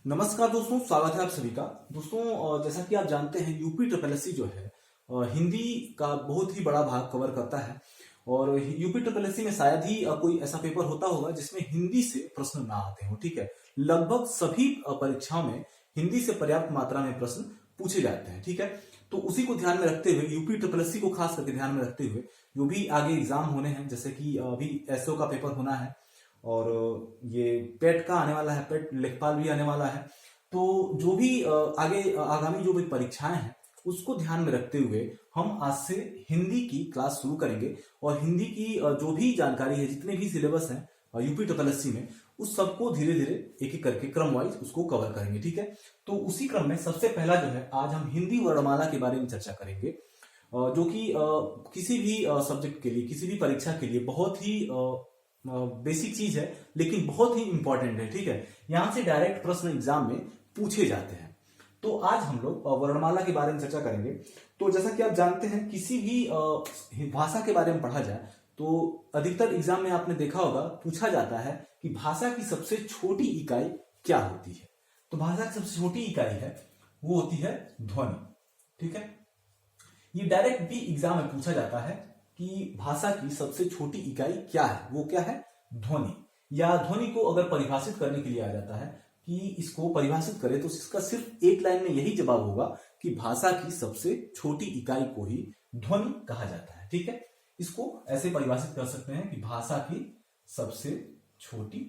नमस्कार दोस्तों, स्वागत है आप सभी का। दोस्तों, जैसा कि आप जानते हैं यूपी ट्रिपल एससी जो है हिंदी का बहुत ही बड़ा भाग कवर करता है। और यूपी ट्रिपल एससी में शायद ही कोई ऐसा पेपर होता होगा जिसमें हिंदी से प्रश्न ना आते हो। ठीक है, लगभग सभी परीक्षाओं में हिंदी से पर्याप्त मात्रा में प्रश्न पूछे जाते हैं। ठीक है, तो उसी को ध्यान में रखते हुए यूपी ट्रिपल एससी को खास करके ध्यान में रखते हुए जो भी आगे एग्जाम होने हैं, जैसे कि अभी एसओ का पेपर होना है और ये पेट का आने वाला है, पेट लेखपाल भी आने वाला है। तो जो भी आगे आगामी जो भी परीक्षाएं हैं उसको ध्यान में रखते हुए हम आज से हिंदी की क्लास शुरू करेंगे और हिंदी की जो भी जानकारी है, जितने भी सिलेबस हैं यूपी ट्रिपल एससी में, उस सबको धीरे धीरे एक एक करके क्रम वाइज उसको कवर करेंगे। ठीक है, तो उसी क्रम में सबसे पहला जो है आज हम हिंदी वर्णमाला के बारे में चर्चा करेंगे, जो कि किसी भी सब्जेक्ट के लिए, किसी भी परीक्षा के लिए बहुत ही बेसिक चीज है, लेकिन बहुत ही इंपॉर्टेंट है। ठीक है, यहां से डायरेक्ट प्रश्न एग्जाम में पूछे जाते हैं। तो आज हम लोग वर्णमाला के बारे में चर्चा करेंगे। तो जैसा कि आप जानते हैं, किसी भी भाषा के बारे में पढ़ा जाए तो अधिकतर एग्जाम में आपने देखा होगा पूछा जाता है कि भाषा की सबसे छोटी इकाई क्या होती है। तो भाषा की सबसे छोटी इकाई है वो होती है ध्वनि। ठीक है, ये डायरेक्ट भी एग्जाम में पूछा जाता है कि भाषा की सबसे छोटी इकाई क्या है, वो क्या है, ध्वनि। या ध्वनि को अगर परिभाषित करने के लिए आ जाता है कि इसको परिभाषित करें तो इसका सिर्फ एक लाइन में यही जवाब होगा कि भाषा की सबसे छोटी इकाई को ही ध्वनि कहा जाता है। ठीक है, इसको ऐसे परिभाषित कर सकते हैं कि भाषा की सबसे छोटी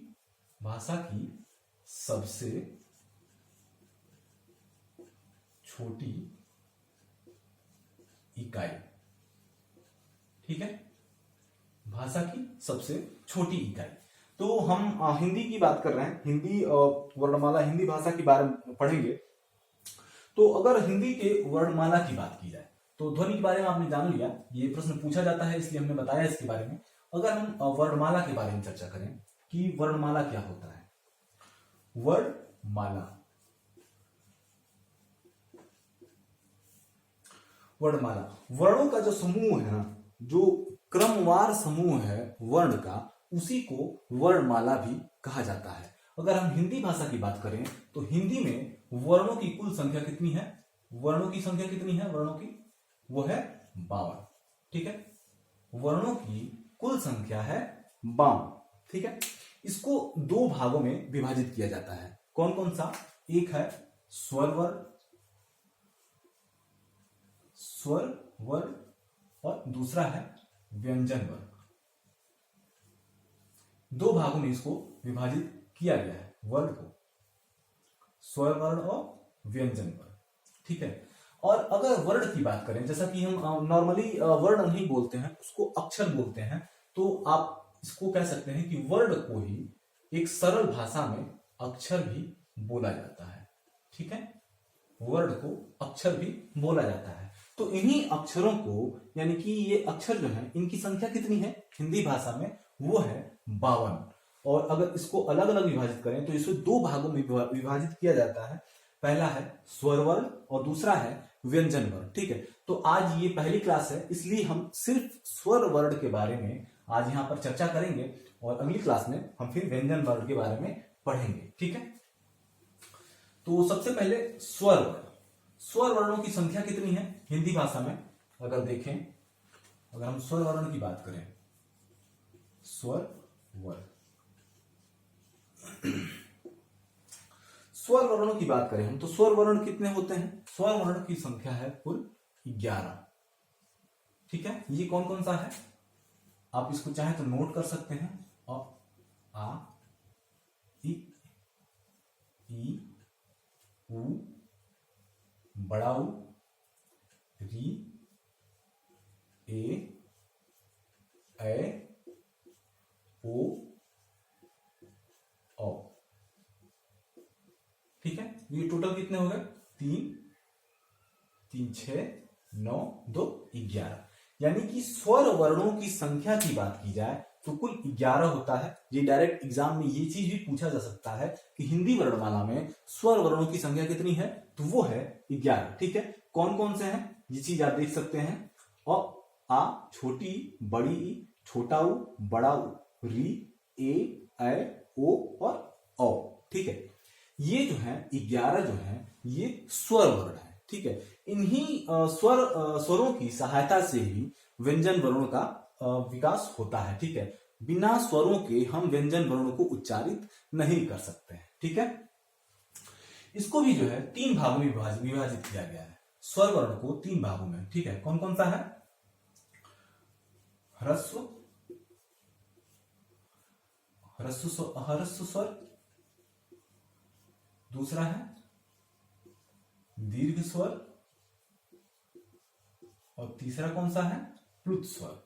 इकाई। ठीक है, भाषा की सबसे छोटी इकाई। तो हम हिंदी की बात कर रहे हैं, हिंदी वर्णमाला, हिंदी भाषा के बारे में पढ़ेंगे। तो अगर हिंदी के वर्णमाला की बात की जाए तो ध्वनि के बारे में आपने जान लिया, ये प्रश्न पूछा जाता है इसलिए हमने बताया इसके बारे में। अगर हम वर्णमाला के बारे में चर्चा करें कि वर्णमाला क्या होता है। वर्णमाला वर्णों का जो समूह है ना, जो क्रमवार समूह है वर्ण का, उसी को वर्णमाला भी कहा जाता है। अगर हम हिंदी भाषा की बात करें तो हिंदी में वर्णों की कुल संख्या कितनी है, वर्णों की वो है 52। ठीक है, वर्णों की कुल संख्या है 52। ठीक है, इसको दो भागों में विभाजित किया जाता है। कौन कौन सा? एक है स्वर वर्ण और दूसरा है व्यंजन वर्ण। दो भागों में इसको विभाजित किया गया है, वर्ण को, स्वर वर्ण और व्यंजन वर्ण। ठीक है, और अगर वर्ण की बात करें, जैसा कि हम नॉर्मली वर्ण नहीं बोलते हैं, उसको अक्षर बोलते हैं, तो आप इसको कह सकते हैं कि वर्ण को ही एक सरल भाषा में अक्षर भी बोला जाता है। ठीक है, वर्ण को अक्षर भी बोला जाता है। तो इन्हीं अक्षरों को, यानी कि ये अक्षर जो है, इनकी संख्या कितनी है हिंदी भाषा में, वो है 52। और अगर इसको अलग अलग विभाजित करें तो इसे दो भागों में विभाजित किया जाता है। पहला है स्वर वर्ण और दूसरा है व्यंजन वर्ण। ठीक है, तो आज ये पहली क्लास है, इसलिए हम सिर्फ स्वर वर्ण के बारे में आज यहां पर चर्चा करेंगे और अगली क्लास में हम फिर व्यंजन वर्ण के बारे में पढ़ेंगे। ठीक है, तो सबसे पहले स्वर वर्णों की संख्या कितनी है हिंदी भाषा में? अगर देखें, अगर हम स्वर वर्ण की बात करें, स्वर वर्णों की बात करें हम, तो स्वर वर्ण कितने होते हैं? स्वर वर्ण की संख्या है कुल 11। ठीक है, ये कौन कौन सा है? आप इसको चाहे तो नोट कर सकते हैं। आ, इ, उ, बड़ा उ, री, ए, ओ, औ। ठीक है, ये टोटल कितने हो गए? 3, 6, 9, 2, 11। यानी कि स्वर वर्णों की संख्या की बात की जाए तो कुल 11 होता है। ये डायरेक्ट एग्जाम में ये चीज भी पूछा जा सकता है कि हिंदी वर्णमाला में स्वर वर्णों की संख्या कितनी है, तो वो है 11। ठीक है, कौन कौन से हैं ये चीज आप देख सकते हैं। अ, आ, छोटी, बड़ी ई, छोटा उ, बड़ा उ, री, ए, ओ और औ। ठीक है, ये जो है 11 जो है ये स्वर वर्ण है, ठीक है। इन्हीं स्वरों की सहायता से ही व्यंजन वर्णों का विकास होता है, ठीक है। बिना स्वरों के हम व्यंजन वर्णों को उच्चारित नहीं कर सकते हैं, ठीक है। इसको भी जो है 3 भागों में विभाजित किया गया है, स्वर वर्ण को 3 भागों में, ठीक है। कौन कौन सा है? ह्रस्व ह्रस्व स्वर, दूसरा है दीर्घ स्वर, और तीसरा कौन सा है? प्लुत स्वर।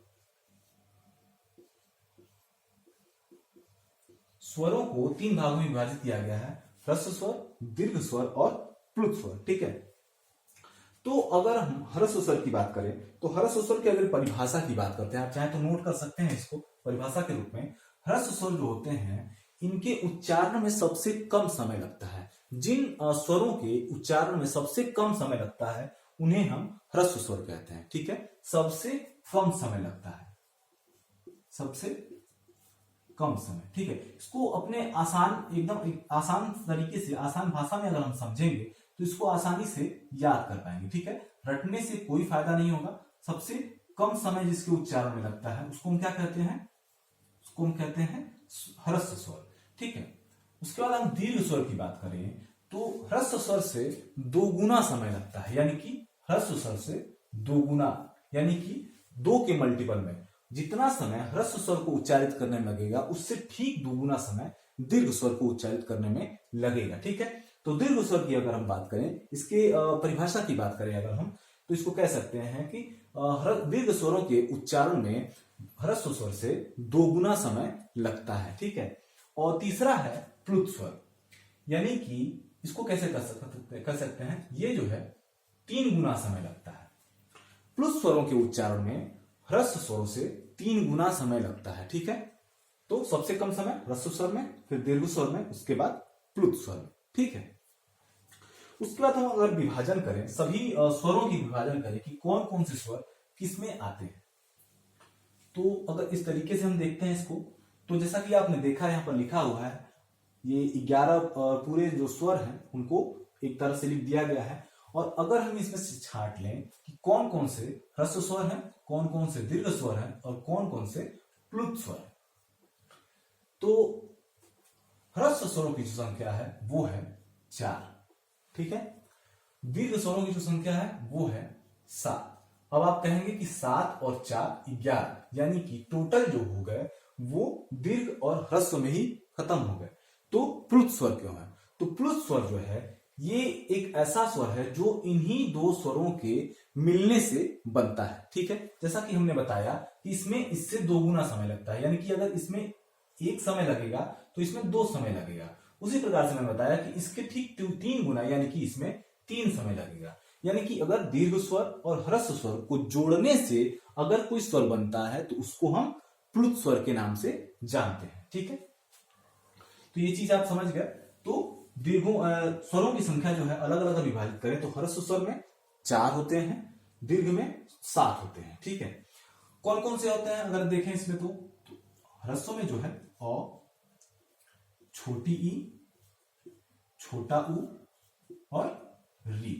स्वरों को 3 भागों में विभाजित किया गया है, ह्रस्व स्वर, दीर्घ स्वर और प्लुत स्वर, ठीक है। तो अगर हम ह्रस्व स्वर की बात करें तो ह्रस्व स्वर की अगर परिभाषा की बात करते हैं, आप चाहे तो नोट कर सकते हैं इसको परिभाषा के रूप में। ह्रस्व स्वर जो होते हैं इनके उच्चारण में सबसे कम समय लगता है। जिन स्वरों के उच्चारण में सबसे कम समय लगता है उन्हें हम ह्रस्व स्वर कहते हैं, ठीक है। सबसे कम समय लगता है, सबसे कम समय, ठीक है। इसको अपने आसान एकदम आसान तरीके से, आसान भाषा में अगर हम समझेंगे तो इसको आसानी से याद कर पाएंगे, ठीक है। रटने से कोई फायदा नहीं होगा। सबसे कम समय जिसके उच्चारण में लगता है उसको हम क्या कहते हैं? उसको हम कहते हैं ह्रस्व स्वर, ठीक है। उसके बाद हम दीर्घ स्वर की बात करें तो ह्रस्व स्वर से 2 गुना समय लगता है, यानी कि ह्रस्व स्वर से 2 गुना, यानी कि 2 के मल्टीपल में जितना समय ह्रस्व स्वर को उच्चारित करने में लगेगा उससे ठीक 2 गुना समय दीर्घ स्वर को उच्चारित करने में लगेगा, ठीक है। तो दीर्घ स्वर की अगर हम बात करें, इसके परिभाषा की बात करें अगर हम, तो इसको कह सकते हैं कि दीर्घ स्वरों के उच्चारण में ह्रस्व स्वर से 2 गुना समय लगता है, ठीक है। और तीसरा है प्लुत स्वर, यानी कि इसको कैसे कर सकते हैं, ये जो है 3 गुना समय लगता है। प्लुत स्वरों के उच्चारण में ह्रस्व स्वरों से 3 गुना समय लगता है, ठीक है। तो सबसे कम समय ह्रस्व स्वर में, फिर दीर्घ स्वर में, उसके बाद प्लुत स्वर में, ठीक है। उसके बाद हम अगर विभाजन करें, सभी स्वरों की विभाजन करें कि कौन कौन से स्वर किसमें आते हैं, तो अगर इस तरीके से हम देखते हैं इसको, तो जैसा कि आपने देखा यहाँ पर लिखा हुआ है, ये 11 पूरे जो स्वर हैं उनको एक तरह से लिख दिया गया है। और अगर हम इसमें से छांट लें कि कौन कौन से ह्रस्व स्वर हैं, कौन कौन से दीर्घ स्वर हैं और कौन कौन से प्लुत स्वर हैं, तो ह्रस्व स्वरों की जो संख्या है वो है 4, ठीक है। दीर्घ स्वरों की जो संख्या है वो है 7। अब आप कहेंगे कि 7 और 4 11, यानी कि टोटल जो हो गए वो दीर्घ और ह्रस्व में ही खत्म हो गए। तो प्लुत स्वर क्यों है? तो प्लुत स्वर जो है ये एक ऐसा स्वर है जो इन्हीं 2 स्वरों के मिलने से बनता है, ठीक है। जैसा कि हमने बताया कि इसमें इससे 2 गुना समय लगता है, यानी कि अगर इसमें 1 समय लगेगा तो इसमें 2 समय लगेगा। उसी प्रकार से मैंने बताया कि इसके ठीक 3 गुना, यानी कि इसमें 3 समय लगेगा। यानी कि अगर दीर्घ स्वर और ह्रस्व स्वर को जोड़ने से अगर कोई स्वर बनता है तो उसको हम प्लुत स्वर के नाम से जानते हैं, ठीक है। तो ये चीज आप समझ गए। तो दीर्घों स्वरों की संख्या जो है अलग अलग विभाजित करें तो ह्रस्व स्वर में 4 होते हैं, दीर्घ में 7 होते हैं, ठीक है। कौन कौन से होते हैं अगर देखें इसमें, तो ह्रस्व में जो है अ, छोटी ई, छोटा उ और री,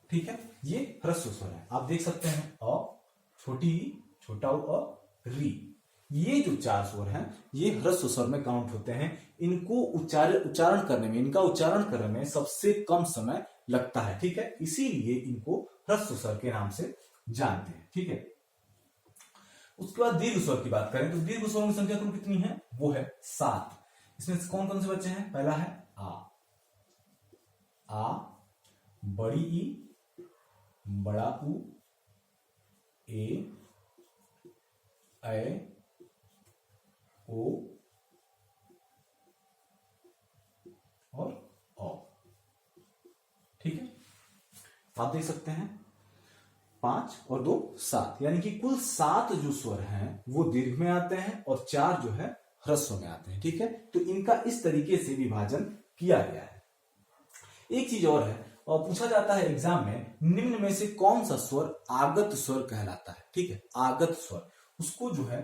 ठीक है। ये ह्रस्व स्वर है, आप देख सकते हैं अ, छोटी ई, छोटा उ और री। ये जो 4 स्वर हैं ये ह्रस्व स्वर में काउंट होते हैं। इनको उच्चारण करने में, इनका उच्चारण करने में सबसे कम समय लगता है, ठीक है। इसीलिए इनको ह्रस्व स्वर के नाम से जानते हैं, ठीक है। उसके बाद दीर्घ स्वर की बात करें तो दीर्घ स्वरों की संख्या कुल कितनी है? वो है 7। इसमें से कौन कौन से बच्चे हैं? पहला है आ, बड़ी ई, बड़ा उ, ए, ऐ, ओ और औ, ठीक है। आप देख सकते हैं 5 और 2 7, यानी कि कुल 7 जो स्वर हैं वो दीर्घ में आते हैं और 4 जो है ह्रस्व में आते हैं, ठीक है। तो इनका इस तरीके से विभाजन किया गया है। एक चीज और है, और पूछा जाता है एग्जाम में, निम्न में से कौन सा स्वर आगत स्वर कहलाता है, ठीक है। आगत स्वर, उसको जो है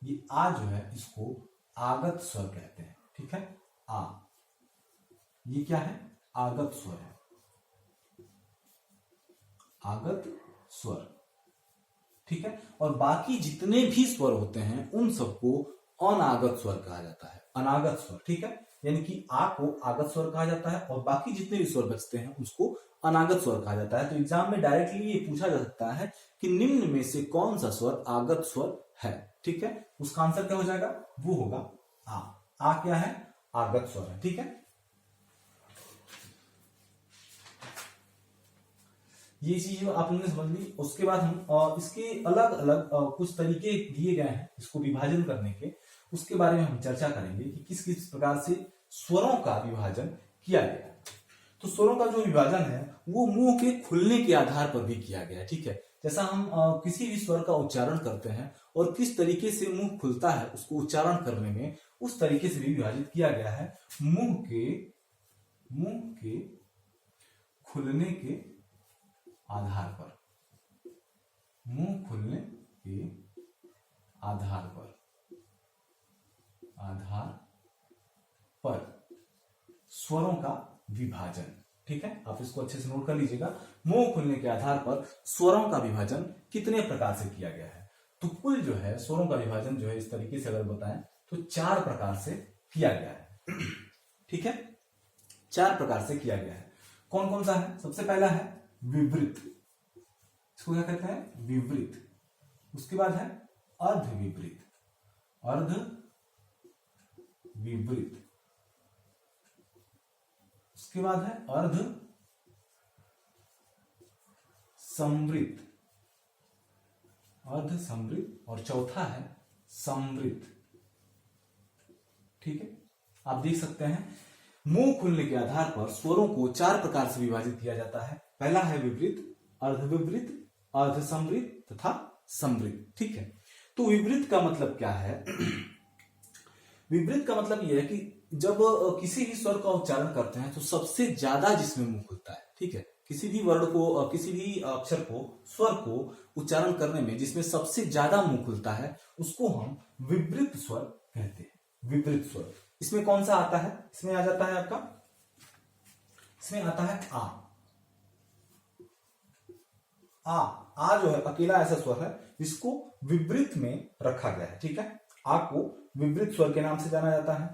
ये आ जो है इसको आगत स्वर कहते हैं, ठीक है। आ, ये क्या है? आगत स्वर है, आगत स्वर, ठीक है। और बाकी जितने भी स्वर होते हैं उन सबको अनागत स्वर कहा जाता है, अनागत स्वर, ठीक है। यानी कि आ को आगत स्वर कहा जाता है और बाकी जितने भी स्वर बचते हैं उसको अनागत स्वर कहा जाता है। तो एग्जाम में डायरेक्टली ये पूछा जा सकता है कि निम्न में से कौन सा स्वर आगत स्वर है, ठीक है। उसका आंसर क्या हो जाएगा? वो होगा आ। आ क्या है? आगत स्वर है, ठीक है। ये चीज आप लोगों ने समझ ली। उसके बाद हम इसके अलग अलग कुछ तरीके दिए गए हैं इसको विभाजन करने के, उसके बारे में हम चर्चा करेंगे कि किस किस प्रकार से स्वरों का विभाजन किया गया है। तो स्वरों का जो विभाजन है वो मुंह के खुलने के आधार पर भी किया गया है, ठीक है। जैसा हम किसी भी स्वर का उच्चारण करते हैं और किस तरीके से मुंह खुलता है उसको उच्चारण करने में, उस तरीके से भी विभाजित किया गया है। मुंह के खुलने के आधार पर, मुंह खुलने के आधार पर स्वरों का विभाजन, ठीक है। आप इसको अच्छे से नोट कर लीजिएगा। मुंह खुलने के आधार पर स्वरों का विभाजन कितने प्रकार से किया गया है? तो कुल जो है स्वरों का विभाजन जो है इस तरीके से अगर बताएं तो 4 प्रकार से किया गया है, ठीक है। 4 प्रकार से किया गया है। कौन कौन सा है? सबसे पहला है विवृत, इसको क्या कहते हैं? विवृत। उसके बाद है अर्धविवृत, अर्धविवृत। उसके बाद है अर्ध संवृत, अर्ध संवृत। और चौथा है संवृत, ठीक है। आप देख सकते हैं मुंह खुलने के आधार पर स्वरों को 4 प्रकार से विभाजित किया जाता है। पहला है विवृत, अर्धविवृत, अर्धसंवृत तथा संवृत, ठीक है। तो विवृत का मतलब क्या है? विवृत का मतलब यह है कि जब किसी भी स्वर का उच्चारण करते हैं तो सबसे ज्यादा जिसमें मुंह खुलता है, ठीक है। किसी भी वर्ड को, किसी भी अक्षर को, स्वर को उच्चारण करने में जिसमें सबसे ज्यादा मुंह खुलता है उसको हम विवृत स्वर कहते हैं, विवृत स्वर। इसमें कौन सा आता है? इसमें आ जाता है आपका, इसमें आता है आ। आ जो है अकेला ऐसा स्वर है जिसको विवृत में रखा गया है, ठीक है। आ को विवृत स्वर के नाम से जाना जाता है।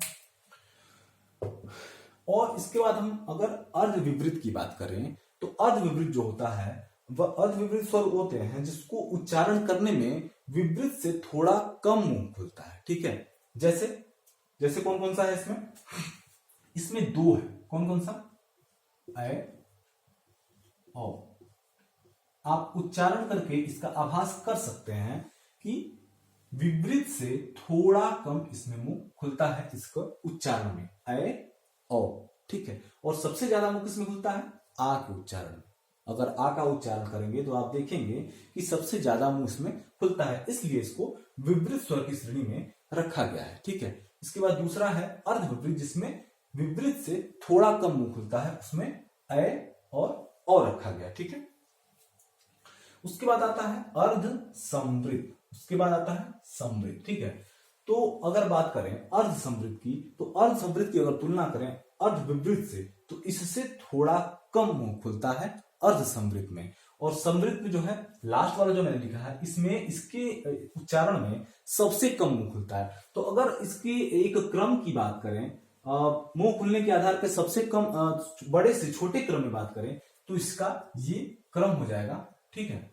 और इसके बाद हम अगर अर्धविवृत की बात करें तो अर्धविवृत जो होता है वह अर्धविवृत स्वर होते हैं जिसको उच्चारण करने में विवृत से थोड़ा कम मुंह खुलता है, ठीक है। जैसे कौन कौन सा है इसमें? इसमें 2 है। कौन कौन सा? ए, ओ। आप उच्चारण करके इसका आभास कर सकते हैं कि विवृत से थोड़ा कम इसमें मुंह खुलता है इसको उच्चारण में, ए, ओ, ठीक है। और सबसे ज्यादा मुंह किसमें खुलता है? आ के उच्चारण में। अगर आ का उच्चारण करेंगे तो आप देखेंगे कि सबसे ज्यादा मुंह इसमें खुलता है, इसलिए इसको विवृत स्वर की श्रेणी में रखा गया है, ठीक है। इसके बाद दूसरा है अर्धविवृत, जिसमें विवृत से थोड़ा कम मुंह खुलता है, उसमें ए और रखा गया, ठीक है। उसके बाद आता है अर्ध संवृत, उसके बाद आता है संवृत, ठीक है। तो अगर बात करें अर्ध संवृत की, तो अर्ध संवृत की अगर तुलना करें अर्धविवृत से तो इससे थोड़ा कम मुंह खुलता है अर्ध संवृत में। और संवृत में जो है लास्ट वाला जो मैंने लिखा है इसमें इसके उच्चारण में सबसे कम मुंह खुलता है। तो अगर इसके एक क्रम की बात करें, मुंह खुलने के आधार पर सबसे कम बड़े से छोटे क्रम में बात करें तो इसका ये क्रम हो जाएगा, ठीक है।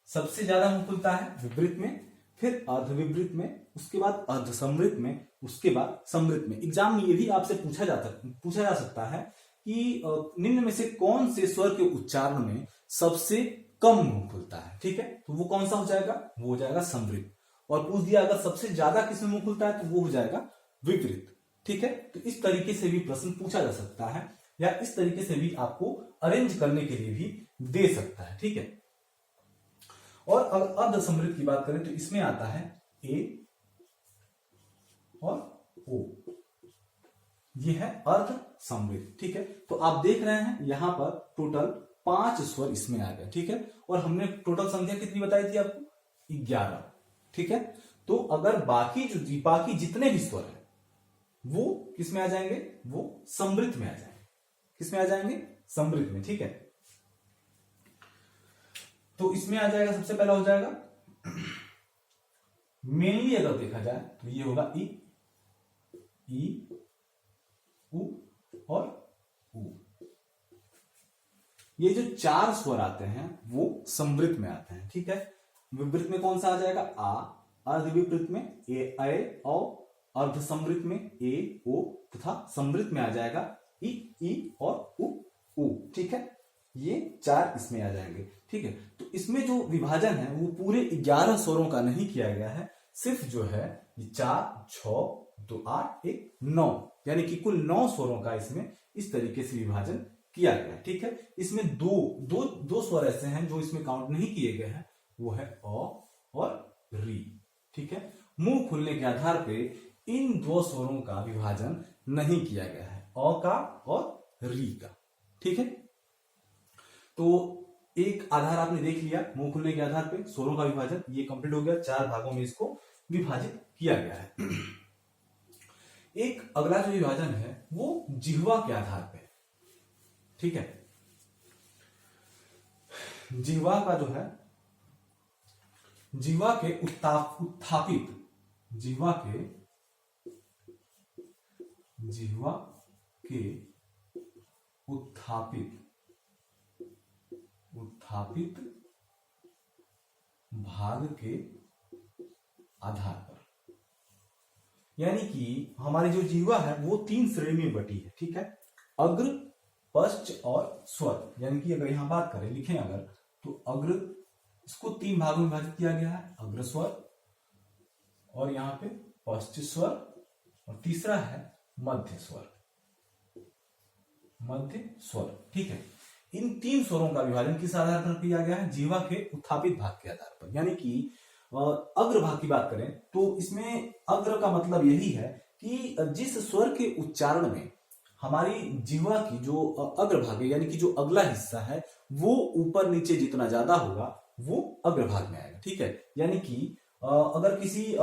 सबसे ज्यादा मुंह खुलता है विवृत में, फिर अर्धविवृत में, उसके बाद अर्धसंवृत में, उसके बाद संवृत में। एग्जाम में ये भी आपसे पूछा जा सकता है कि निम्न में से कौन से स्वर के उच्चारण में सबसे कम मुंह खुलता है, ठीक है। तो वो कौन सा हो जाएगा? वो हो जाएगा संवृत। और पूछ दिया अगर सबसे ज्यादा किसमें मुंह खुलता है तो वो हो जाएगा विवृत, ठीक है। तो इस तरीके से भी प्रश्न पूछा जा सकता है या इस तरीके से भी आपको अरेंज करने के लिए भी दे सकता है, ठीक है। और अगर अर्ध संवृत की बात करें तो इसमें आता है ए और ओ, ये है अर्ध संवृत, ठीक है। तो आप देख रहे हैं यहां पर टोटल 5 स्वर इसमें आ गए, ठीक है। और हमने टोटल संख्या कितनी बताई थी आपको? 11, ठीक है। तो अगर बाकी जितने भी स्वर है वो किस में आ जाएंगे, वो समृद्ध में आ जाएंगे। किस में आ जाएंगे, समृद्ध में। ठीक है, तो इसमें आ जाएगा, सबसे पहला हो जाएगा मेनली अगर देखा जाए तो ये होगा ई, उ और उ। ये जो चार स्वर आते हैं वो समृद्ध में आते हैं। ठीक है, विपरीत में कौन सा आ जाएगा, आ, अर्ध विपरीत में ए, ऐ, औ, अर्ध समृद्ध में ए, ओ, तथा समृद्ध में आ जाएगा ई और उ। ठीक है, ये चार इसमें आ जाएंगे। ठीक है, तो इसमें जो विभाजन है वो पूरे 11 स्वरों का नहीं किया गया है, सिर्फ जो है ये 4, 6, 2, 8, 1, 9, यानी कि कुल 9 स्वरों का इसमें इस तरीके से विभाजन किया गया है। ठीक है, इसमें दो स्वर ऐसे हैं जो इसमें काउंट नहीं किए गए हैं, वो है अ और री। ठीक है, मुंह खुलने के आधार पे इन 2 स्वरों का विभाजन नहीं किया गया है, अ का और री का। ठीक है, तो एक आधार आपने देख लिया, मुंह खुलने के आधार पे स्वरों का विभाजन, ये कंप्लीट हो गया। 4 भागों में इसको विभाजित किया गया है। एक अगला जो विभाजन है वो जिह्वा के आधार पे। ठीक है, जिह्वा का जो है, जिह्वा के उत्थापित, जिह्वा के उत्थापित भाग के आधार पर, यानी कि हमारी जो जिह्वा है वो 3 श्रेणी में बटी है। ठीक है, अग्र, पश्च और स्वर, यानी कि अगर यहां बात करें, लिखें अगर, तो अग्र, इसको 3 भागों में विभाजित किया गया है, अग्र स्वर, और यहां पे पश्च स्वर, और तीसरा है मध्य स्वर। ठीक है, इन 3 स्वरों का विभाजन किस आधार पर किया गया है, जिह्वा के उत्थापित भाग के आधार पर। यानी कि अग्र भाग की बात करें तो इसमें अग्र का मतलब यही है कि जिस स्वर के उच्चारण में हमारी जिह्वा की जो अग्र भाग है, यानी कि जो अगला हिस्सा है, वो ऊपर नीचे जितना ज्यादा होगा वो अग्र भाग में आएगा। ठीक है, यानी कि अगर किसी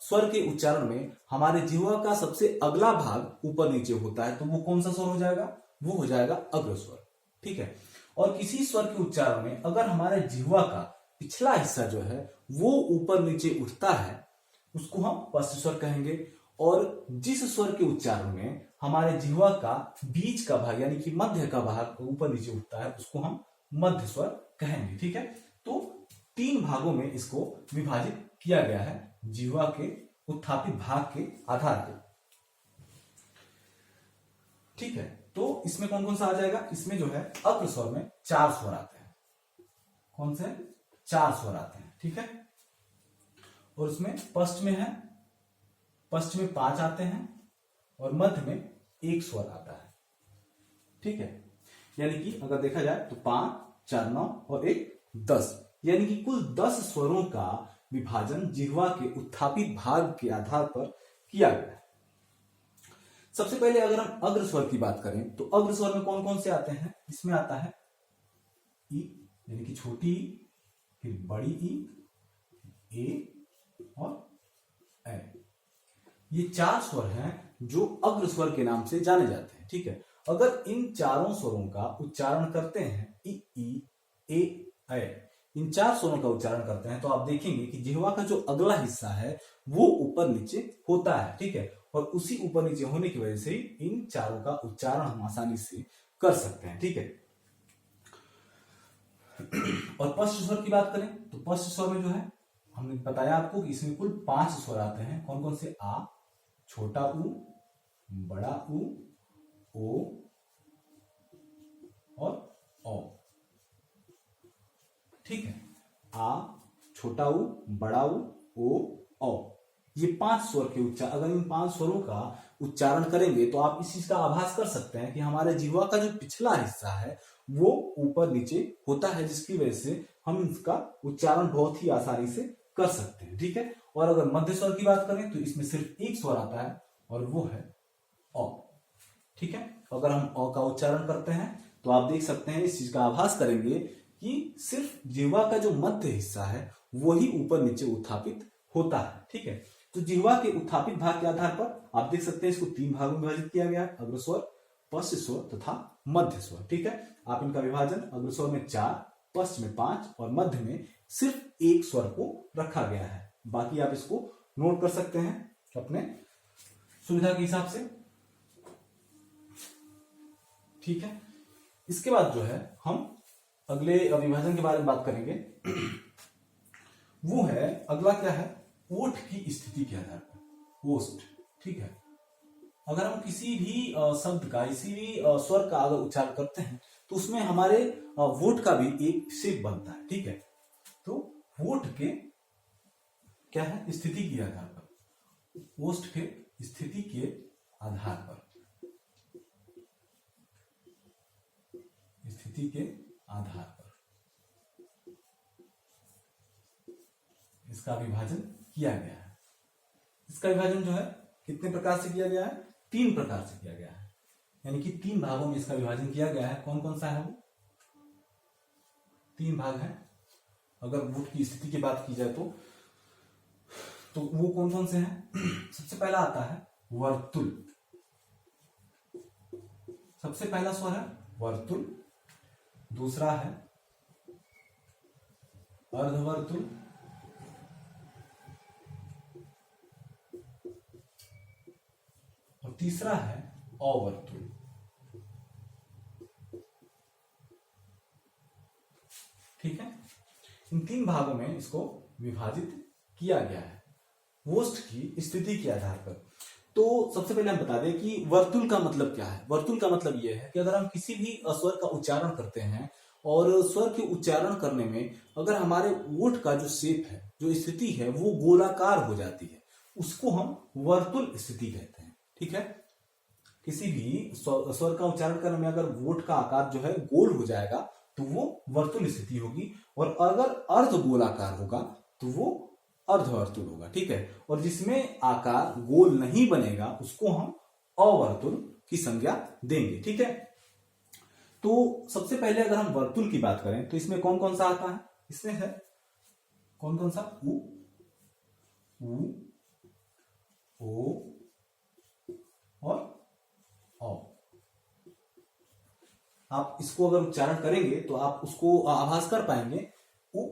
स्वर के उच्चारण में हमारे जिह्वा का सबसे अगला भाग ऊपर नीचे होता है तो वो कौन सा स्वर हो जाएगा, वो हो जाएगा अग्र स्वर। ठीक है, और किसी स्वर के उच्चारण में अगर हमारे जिह्वा का पिछला हिस्सा जो है वो ऊपर नीचे उठता है, उसको हम पश्च स्वर कहेंगे। और जिस स्वर के उच्चारण में हमारे जिह्वा का बीच का भाग, यानी कि मध्य का भाग ऊपर नीचे उठता है, उसको हम मध्य स्वर कहेंगे। ठीक है, तो 3 भागों में इसको विभाजित किया गया है जिह्वा के उत्थापित भाग के आधार पर। ठीक है, तो इसमें कौन कौन सा आ जाएगा, इसमें जो है अग्र स्वर में 4 स्वर आते हैं। कौन से, 4 स्वर आते हैं। ठीक है, और उसमें पश्च में है, पश्च में 5 आते हैं, और मध्य में 1 स्वर आता है। ठीक है, यानी कि अगर देखा जाए तो 5, 4, 9 और 1, 10, यानी कि कुल 10 स्वरों का विभाजन जिह्वा के उत्थापित भाग के आधार पर किया गया है। सबसे पहले अगर हम अग्र स्वर की बात करें तो अग्र स्वर में कौन कौन से आते हैं, इसमें आता है ई, यानी कि छोटी ई, फिर बड़ी ई, ए और ए। ये 4 स्वर हैं जो अग्र स्वर के नाम से जाने जाते हैं। ठीक है, अगर इन चारों स्वरों का उच्चारण करते हैं, ई, ए, इन 4 स्वरों का उच्चारण करते हैं, तो आप देखेंगे कि जिह्वा का जो अगला हिस्सा है वो ऊपर नीचे होता है। ठीक है, और उसी ऊपर नीचे होने की वजह से इन चारों का उच्चारण हम आसानी से कर सकते हैं। ठीक है, और पश्च स्वर की बात करें तो पश्च स्वर में जो है, हमने बताया आपको कि इसमें कुल 5 स्वर आते हैं। कौन कौन से, आ, छोटा ऊ, बड़ा ऊ, ओ और औ। ठीक है, आ, छोटा ऊ, बड़ा ऊ, ओ, औ, ये 5 स्वर के उच्चारण, अगर इन 5 स्वरों का उच्चारण करेंगे तो आप इस चीज का आभास कर सकते हैं कि हमारे जिह्वा का जो पिछला हिस्सा है वो ऊपर नीचे होता है, जिसकी वजह से हम इसका उच्चारण बहुत ही आसानी से कर सकते हैं। ठीक है, और अगर मध्य स्वर की बात करें तो इसमें सिर्फ 1 स्वर आता है और वो है औ। ठीक है, अगर हम औ का उच्चारण करते हैं तो आप देख सकते हैं, इस चीज का आभास करेंगे कि सिर्फ जिह्वा का जो मध्य हिस्सा है वही ऊपर नीचे उत्थापित होता है। ठीक है, तो जिह्वा के उत्थापित भाग के आधार पर आप देख सकते हैं इसको 3 भागों में विभाजित किया गया है, अग्रस्वर, पश्च स्वर तथा मध्य स्वर। ठीक है, आप इनका विभाजन अग्रस्वर में 4, पश्च में 5 और मध्य में सिर्फ 1 स्वर को रखा गया है। बाकी आप इसको नोट कर सकते हैं अपने सुविधा के हिसाब से। ठीक है, इसके बाद जो है हम अगले विभाजन के बारे में बात करेंगे। वो है, अगला क्या है, ओठ की स्थिति के आधार पर ओष्ठ। ठीक है, अगर हम किसी भी शब्द का, किसी भी स्वर का अगर उच्चारण करते हैं तो उसमें हमारे वोट का भी एक शेप बनता है। ठीक है, तो वोट के क्या है, स्थिति के आधार पर, ओष्ठ के स्थिति के आधार पर, स्थिति के आधार पर इसका विभाजन किया गया है। इसका विभाजन जो है कितने प्रकार से किया गया है, 3 प्रकार से किया गया है, यानी कि 3 भागों में इसका विभाजन किया गया है। कौन कौन सा है वो 3 भाग है? अगर वोट की स्थिति की बात की जाए तो वो कौन कौन से हैं? सबसे पहला आता है वर्तुल। सबसे पहला स्वर है वर्तुल, दूसरा है अर्धवर्तुल, और तीसरा है अवर्तुल। ठीक है, इन 3 भागों में इसको विभाजित किया गया है ओष्ठ की स्थिति के आधार पर। तो सबसे पहले हम बता दें कि वर्तुल का मतलब क्या है। वर्तुल का मतलब यह है कि अगर हम किसी भी स्वर का उच्चारण करते हैं और स्वर के उच्चारण करने में अगर हमारे ओठ का जो शेप है, जो स्थिति है, वो गोलाकार हो जाती है, उसको हम वर्तुल स्थिति कहते हैं। ठीक है, किसी भी स्वर का उच्चारण करने में अगर वोट का आकार जो है गोल हो जाएगा तो वो वर्तुल स्थिति होगी, और अगर अर्ध गोलाकार होगा तो वो अर्धवर्तुल होगा। ठीक है, और जिसमें आकार गोल नहीं बनेगा उसको हम अवर्तुल की संज्ञा देंगे। ठीक है, तो सबसे पहले अगर हम वर्तुल की बात करें तो इसमें कौन कौन सा आता है? इसमें है कौन कौन सा? उ, ओ और औ। आप इसको अगर उच्चारण करेंगे तो आप उसको आभास कर पाएंगे। उ,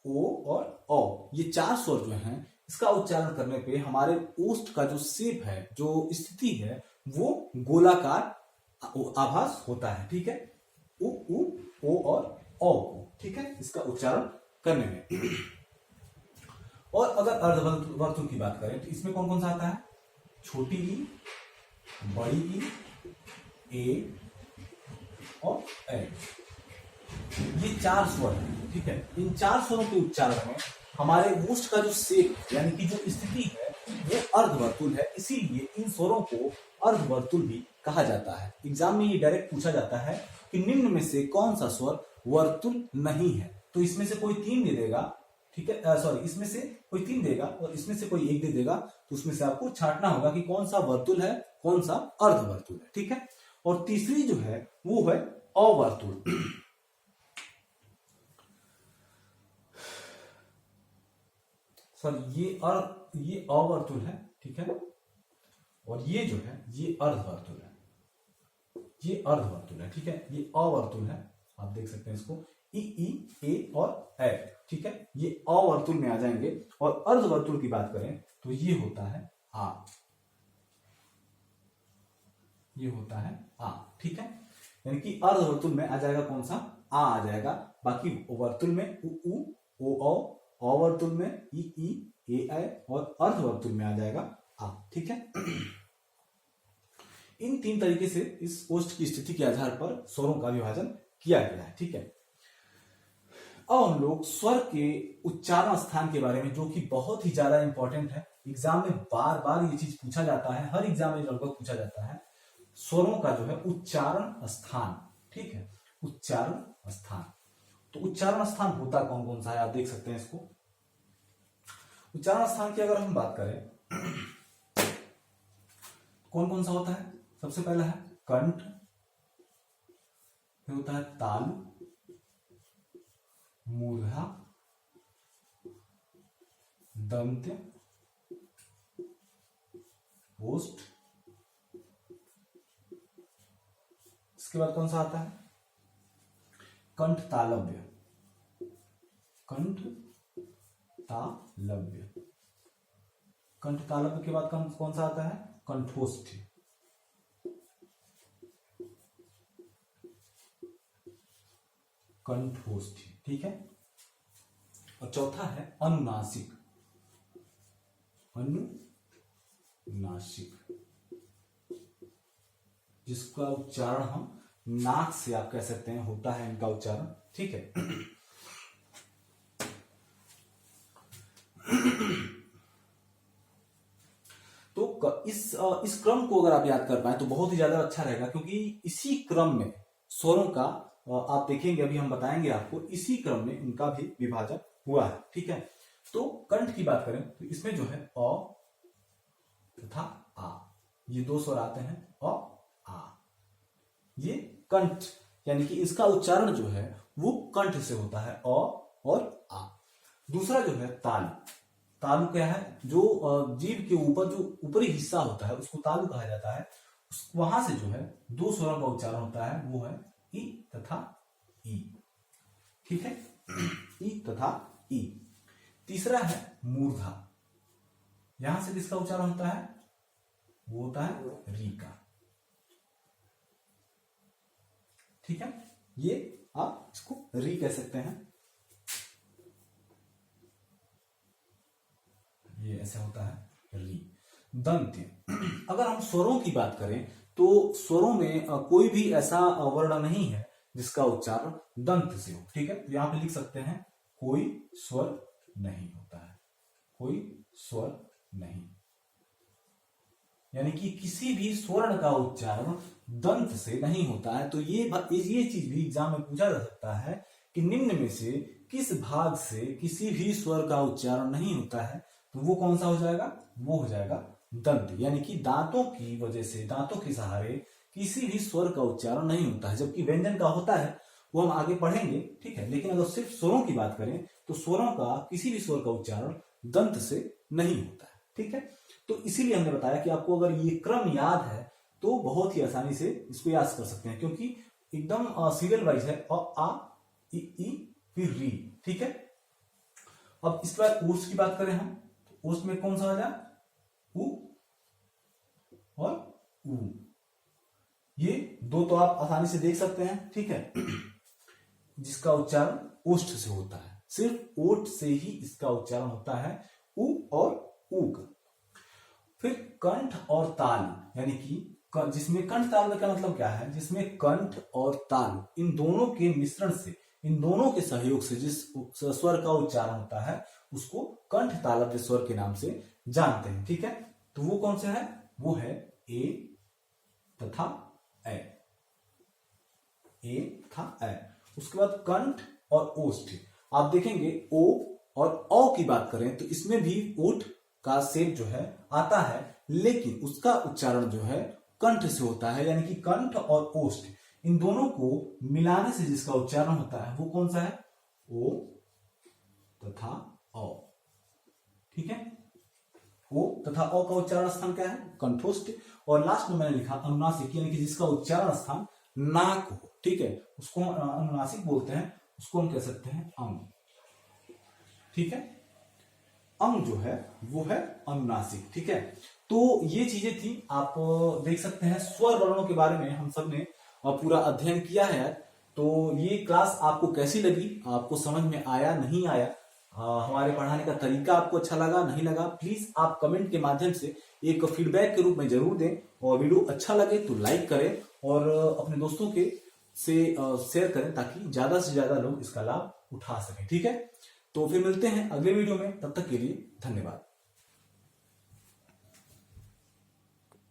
ओ और औ, ये 4 स्वर जो हैं, इसका उच्चारण करने पे हमारे ओष्ठ का जो शेप है, जो स्थिति है, वो गोलाकार आभास होता है। ठीक है, उ, ओ और औ को, ठीक है, इसका उच्चारण करने में। और अगर अर्धवर्तुल की बात करें तो इसमें कौन कौन सा आता है? छोटी ई, बड़ी ई, ए और ए। ये 4 स्वर हैं। ठीक है, इन 4 स्वरों के उच्चारण में हमारे ओष्ठ का जो शेप यानी कि जो स्थिति है वो अर्धवर्तुल है, इसीलिए इन स्वरों को अर्धवर्तुल भी कहा जाता है। एग्जाम में ये डायरेक्ट पूछा जाता है कि निम्न में से कौन सा स्वर वर्तुल नहीं है, तो इसमें से कोई 3 दे देगा। ठीक है, सॉरी, इसमें से कोई 3 देगा और इसमें से कोई 1 दे देगा, तो उसमें से आपको छांटना होगा कि कौन सा वर्तुल है, कौन सा अर्धवर्तुल है। ठीक है, और तीसरी जो है वो है अवर्तुल। सर ये अवर्तुल है। ठीक है, और ये जो है ये अर्धवर्तुल है, ये अर्धवर्तुल है। ठीक है, ये अवर्तुल है, आप देख सकते हैं इसको ई, ए और ए। ठीक है, ये अवर्तुल में आ जाएंगे। और अर्धवर्तुल की बात करें तो ये होता है आ, ये होता है आ। ठीक है, यानी कि अर्धवर्तुल में आ जाएगा कौन सा? आ जाएगा। बाकी वर्तुल में उ, ओ, अवर्तुल में ई, ए और अर्धवर्तुल में आ जाएगा आ। ठीक है, इन 3 तरीके से इस ओष्ठ की स्थिति के आधार पर स्वरों का विभाजन किया गया है। ठीक है, अब हम लोग स्वर के उच्चारण स्थान के बारे में, जो कि बहुत ही ज्यादा इंपॉर्टेंट है, एग्जाम में बार बार ये चीज पूछा जाता है, हर एग्जाम में लगभग पूछा जाता है, स्वरों का जो है उच्चारण स्थान। ठीक है, उच्चारण स्थान। तो उच्चारण स्थान होता कौन कौन सा है, आप देख सकते हैं इसको। उच्चारण स्थान की अगर हम बात करें कौन कौन सा होता है? सबसे पहला है कंठ, फिर होता है तालु, मूर्धा, दंत्य ओष्ठ। इसके बाद कौन सा आता है? कंठ तालव्य। कंठ तालव्य। कंठ तालव्य के बाद कौन सा आता है? कंठोष्ठ। कंठोष्ठ, ठीक है। और चौथा है अनुनासिक। अनुनासिक, जिसका उच्चारण हम नाक से आप कह सकते हैं होता है इनका उच्चारण, ठीक है। तो इस क्रम को अगर आप याद कर पाए तो बहुत ही ज्यादा अच्छा रहेगा, क्योंकि इसी क्रम में स्वरों का आप देखेंगे, अभी हम बताएंगे आपको, इसी क्रम में इनका भी विभाजन हुआ है, ठीक है। तो कंठ की बात करें तो इसमें जो है अ तथा आ, ये दो स्वर आते हैं, अ आ। ये कंठ यानी कि इसका उच्चारण जो है वो कंठ से होता है, अ और आ। दूसरा जो है तालु। तालु क्या है? जो जीभ के ऊपर जो ऊपरी हिस्सा होता है उसको तालु कहा जाता है। वहां से जो है दो स्वरों का उच्चारण होता है, वो है ई तथा ई, ठीक है। ई तथा ई। तीसरा है मूर्धा। यहां से किसका उच्चारण होता है? वो होता है री का, ठीक है। ये आप इसको री कह सकते हैं, ये ऐसे होता है री। दंत्य। अगर हम स्वरों की बात करें तो स्वरों में कोई भी ऐसा वर्ण नहीं है जिसका उच्चारण दंत से हो, ठीक है। तो यहां पे लिख सकते हैं कोई स्वर नहीं होता है, कोई स्वर नहीं, यानी कि किसी भी स्वर्ण का उच्चारण दंत से नहीं होता है। तो ये चीज भी एग्जाम में पूछा जा सकता है कि निम्न में से किस भाग से किसी भी स्वर का उच्चारण नहीं होता है, तो वो कौन सा हो जाएगा? वो हो जाएगा दंत, यानी कि दांतों की वजह से, दांतों के सहारे किसी भी स्वर का उच्चारण नहीं होता है। जबकि व्यंजन का होता है, वो हम आगे पढ़ेंगे, ठीक है। लेकिन अगर सिर्फ स्वरों की बात करें तो स्वरों का, किसी भी स्वर का उच्चारण दंत से नहीं होता है, ठीक है। तो इसीलिए हमने बताया कि आपको अगर ये क्रम याद है तो बहुत ही आसानी से इसको याद कर सकते हैं, क्योंकि एकदम सीरियल वाइज है, अ आ इ ई फिर री, ठीक है। अब इसके बाद ऊर्स की बात करें हम, तो ऊर्स में कौन सा आ जाए? उ और ऊ। ये दो तो आप आसानी से देख सकते हैं, ठीक है, जिसका उच्चारण ओष्ठ से होता है। सिर्फ ओठ से ही इसका उच्चारण होता है, उ और ऊ का। फिर कंठ और ताल, यानी कि जिसमें कंठ ताल का मतलब क्या है? जिसमें कंठ और ताल इन दोनों के मिश्रण से, इन दोनों के सहयोग से जिस स्वर का उच्चारण होता है उसको कंठ तालव्य स्वर के नाम से जानते हैं, ठीक है। तो वो कौन सा है? वो है ए तथा ए, ए तथा ए। उसके बाद कंठ और ओष्ठ। आप देखेंगे ओ और औ की बात करें तो इसमें भी ओठ का शेप जो है आता है, लेकिन उसका उच्चारण जो है कंठ से होता है, यानी कि कंठ और ओष्ठ इन दोनों को मिलाने से जिसका उच्चारण होता है वो कौन सा है? ओ तथा औ, ठीक है। ओ तथा औ का उच्चारण स्थान क्या है? कंठोष्ठ। और लास्ट में मैंने लिखा अनुनासिक, यानी कि जिसका उच्चारण स्थान नाक हो, ठीक है, उसको अनुनासिक बोलते हैं, उसको हम कह सकते हैं अंग, ठीक है। अंग जो है वो है अनुनासिक, ठीक है। तो ये चीजें थी, आप देख सकते हैं स्वर वर्णों के बारे में हम सब ने पूरा अध्ययन किया है। तो ये क्लास आपको कैसी लगी? आपको समझ में आया, नहीं आया? हमारे पढ़ाने का तरीका आपको अच्छा लगा, नहीं लगा? प्लीज आप कमेंट के माध्यम से एक फीडबैक के रूप में जरूर दें। और वीडियो अच्छा लगे तो लाइक करें और अपने दोस्तों के से शेयर करें, ताकि ज्यादा से ज्यादा लोग इसका लाभ उठा सकें, ठीक है। तो फिर मिलते हैं अगले वीडियो में, तब तक के लिए धन्यवाद।